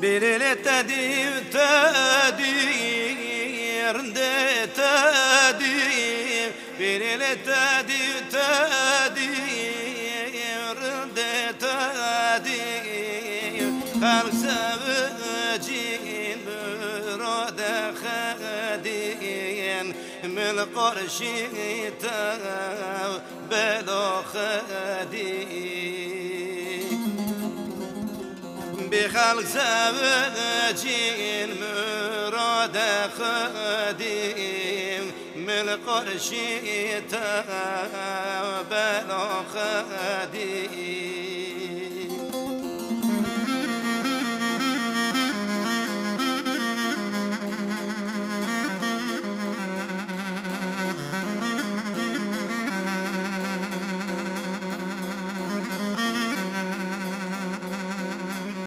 بيري تدي تدير تدي بيري تدي تدير تدي خلق سبجين براد خدين من قرشيتا بلا خدين بخلق زوجين مراد خديم من قرشيتا بلا خديم